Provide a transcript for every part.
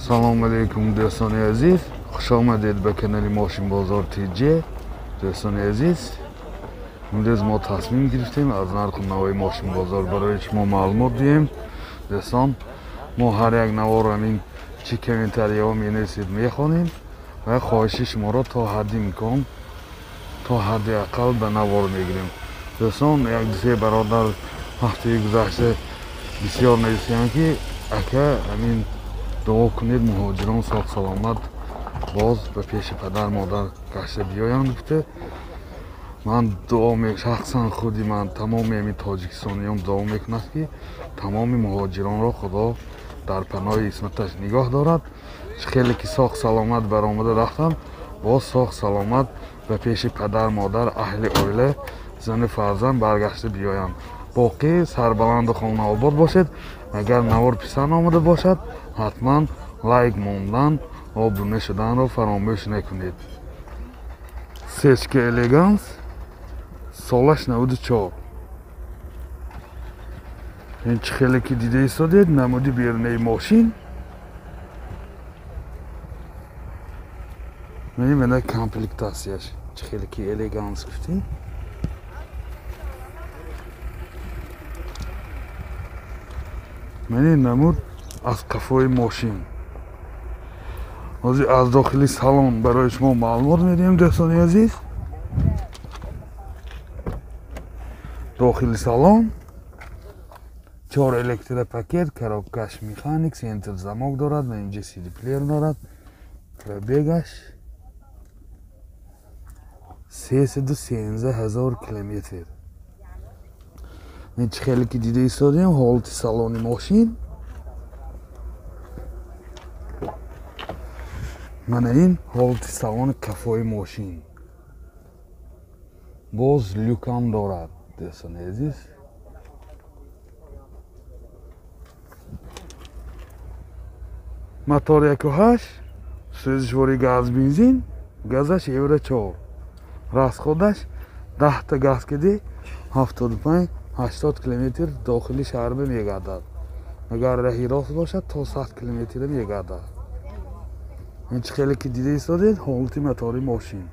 سلام علیکم دوستان عزیز، خوش آمدید به کانال ماشین بازار تیجه. دوستان عزیز، امروز ما تصمیم گرفتیم از نرخ نوای ماشین بازار برای شما معلومات دهیم. دوستان، ما هر یک نوار را این چی کامنتاری ها می نویسید میخوانیم و خواهش شما را تا حدی میکنم تا حد اقل به نوار میگیریم. دوستان، یک دوسته برادر هفته گذشته بسیار نویسیدند که اکا همین دعا کنید مهاجران ساق سلامت باز به پیش پدر مادر گشته بیایند گفته. من دعا شخصا خودی من تمام همین تاجیکستانیان دعا میکنم که تمام مهاجران را خدا در پناه عصمتش نگاه دارد. خیلی که ساق سلامت برآمده رفتن باز ساق سلامت به پیش پدر مادر اهل عائله زن فرزند برگشته بیایند. باقی سربلند و خانه آباد باشد. اگر نوار پسند آمده باشد حتما لایک موندن و ابونه شدن را فراموش نکنید. سچکه الگانس سالش 94. این خیلی که دیده ایستادید نمودی بیرونه ماشین. منه کامپلیکتاسیش خیلی که الگانس گفتی. من نمود از قفای ماشین. از داخلی سالن برای شما معلومات میدیم دوستان عزیز. داخلی سالن 4 الکتریک پاکت، کراوکش مکانیک، سنتر زماک دارد و اینجا سی دی پلیر دارد. پربیگش 313,000 کیلومتر. این خیلی که دیده ایستادیم حالت سالن ماشین. من این حالت سالن کفای ماشین باز لوکام دارد دوستان عزیز. موتور 1.8 سوزشواری گاز بنزین، گازش یورو 4. расходаш 10 تا газ киди 75-80 километр дохили шаҳр мегардад. агар раҳи рост бошад то 100 километр мегардад. ин чӣ хеле ки дида истодед ҳолати мотори мошин.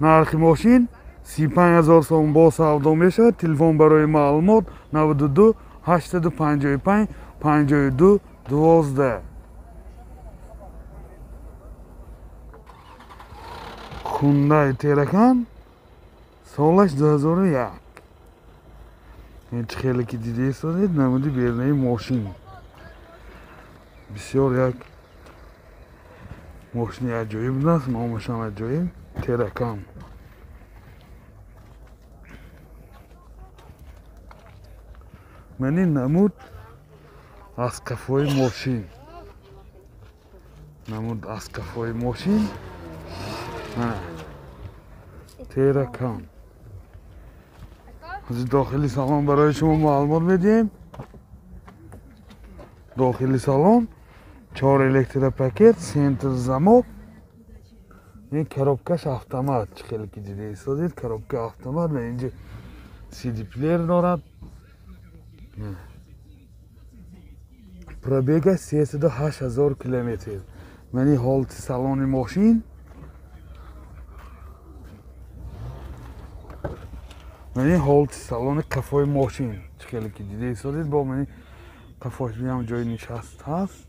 нархи мошин 35,000 сом бо савдо мешавад. телефон барои маълумот 92 855 52 12. Hyundai Teracan سالش 2001. این خیلی که دیده ایستادید نمودی بیرونه ماشین. بسیار یک ماشین عجایب است. نامشان عجایب ترکان. من این نمود از کفای ماشین. نمود از کفای ماشین ترکان. از داخلی سالن برای شما معلومات میدیم. داخلی سالن 4 الکتریک پاکت، سنتر زماک. این کراوکش اتومات خیلی که دیده ایستادید کراوکش اتومات و اینجا سی دی پلیر دارد. پربیگش 308,000 کیلومتر. من این حالت سالن ماشین. من این حالت سالن کفای ماشین خیلی که دیده ایستادید با من کفاش بیام جای نشست هست.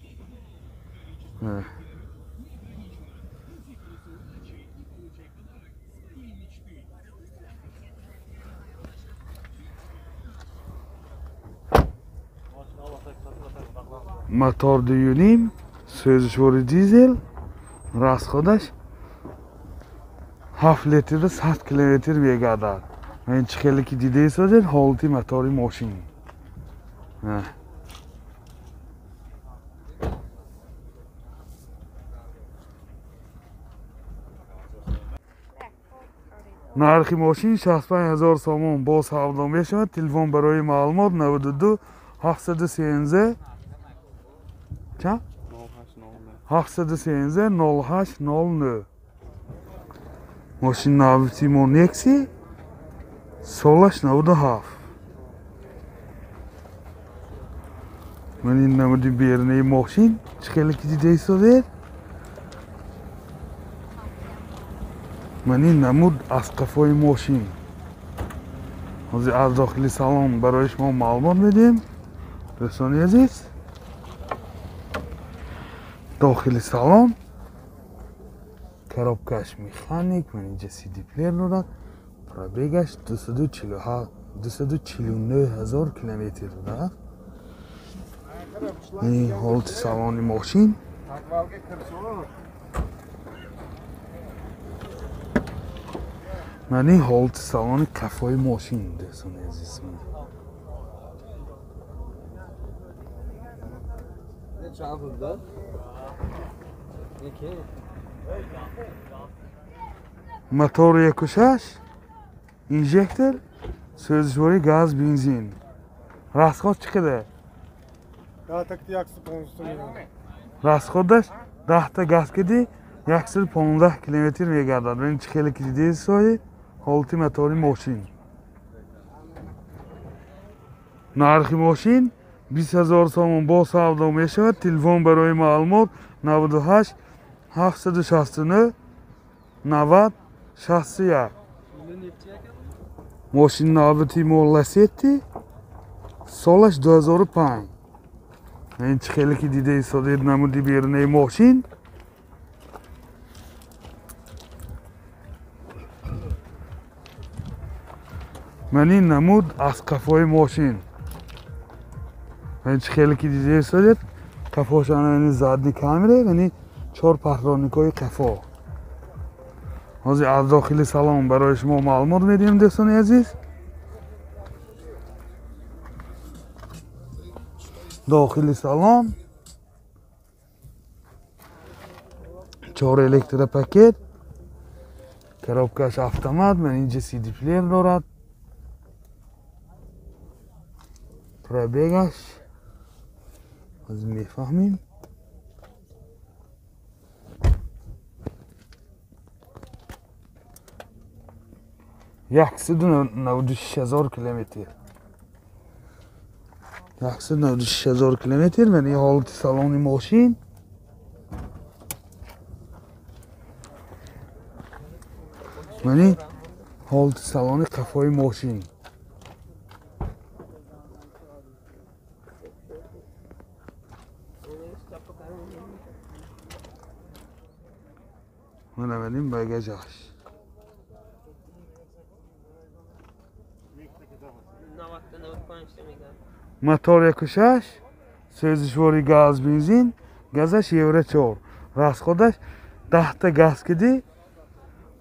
موتور 2.5 سوزشواری دیزل، расходаш 7 لیتر 100 کیلومتر میگردد. این خیلی که دیده ایستادید حالتی موتور ماشین. нархи мошин 65,000 сомон бо савдо мешавад. телефон барои маълумот 92 713 ча 713 0809. мошин нави мо некси солаш 97. من این نمودی بیرنه ماشین چخیلی که دیده ایستاده من این نمود از قفای ماشین از داخل سالن برای شما معلومات میدیم دوستان عزیز داخل سالن коробкаш механик من اینجا سی دی پلیر دارد پرابیگش 249,000 کیلومتر دارد این حالت سالن ماشین من این حالت سالن کفای ماشین دوستان عزیز موتور 1.6 اینژکتور سوزشوری گاز بنزین расход چقدر расходаш 10 تا газ киди 115 километр мегардад бин чӣ хеле киди сои ҳолати мотори мошин нархи мошин 20,000 сомон бо савдо мешавад телефон барои маълумот 98 769 90 61 мошин навбати мо ласети солаш 2005 این چه خیلی که دیده ایستاده نمودی بیرونه ماشین من این نمود از قفای ماشین این چه خیلی که دیده ایستاده قفاشان این زدنی کامره یعنی 4 پهلوانیکای قفا از داخل سالن برای شما معلومات میدیم دوستان عزیز داخل سالن 4 الکتر پاکت коробкаш автомат من اینجا سی دی پلیر دارد پرابیگش از میفهمیم 196,000 کیلومتر 196,000 کیلومتر من این حالت سالن ماشین من این حالت سالن قفای ماشین من اولین بگجاش موتور 1.6 سوزشوری گاز بنزین گازش یورو 4 расходаш 10 تا газ киди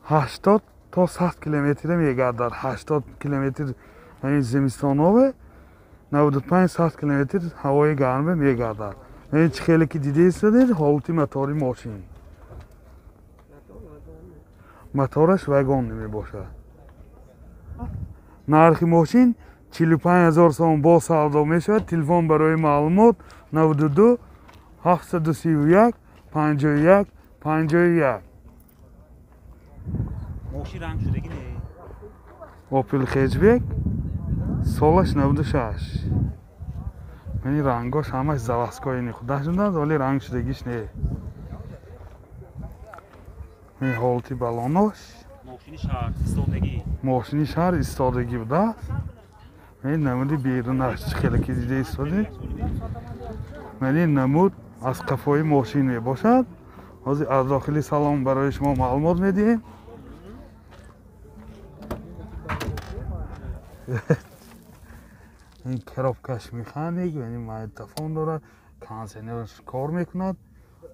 80 تا 100 километр мегардад 80 километр این زمستانه 95 100 کیلومتر هوای گرم میگردد این چه خیلی که دیده ایستاده حالتی موتوری ماشین موتورش واگن نمی باشد نرخ ماشین 45,000 сом با سودا میشود تلفن برای معلومات 92 731 51 51 ماشین رنگ شدگی نه اوپل خیجبک سالش 96 یعنی رنگاش همش زواسکایی خودش داد ولی رنگ شدگیش نه این حالتی بالاناش ماشینی شهر ایستادگی بوده این نمودی بیرونش خیلی که دیده ایستاده یعنی نمود از قفای ماشین می باشد از داخلی سالن برای شما معلومات میدیم این коробкаш механик یعنی مایتافون دارد کانسینرش کار میکند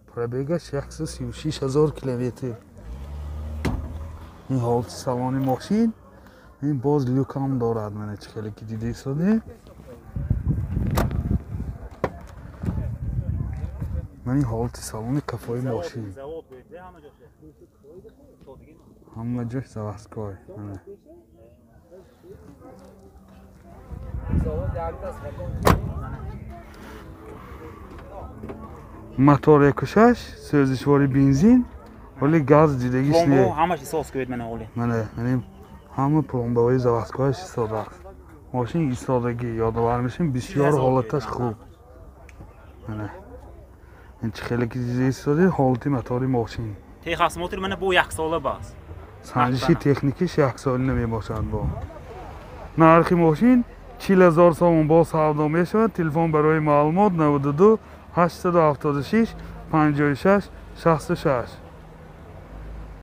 پرابیگش 136,000 کیلومتر این حالت سالن ماشین این باز لوک هم دارد من چه خیلی که دیده ایستاده من این حالت سالن کفای ماشین همه جاش زواسکای موتور 1.6 سوزشواری بنزین ولی گاز دیدگیش نه همش احساس کنید من اولی یعنی همه پلمبه‌های زواسکایش ایستاده است ماشین ایستادگی یادآور میشیم بسیار حالتش خوب Mana. این خیلی چیزی استفاده حالتی موتوری ماشین. تخصص موتور من با یک ساله باز. سنجشی تکنیکیش یک سال نمی باشد با. نرخ ماشین 40,000 سوم با سودا می شود. تلفن برای معلومات 92 876 56 66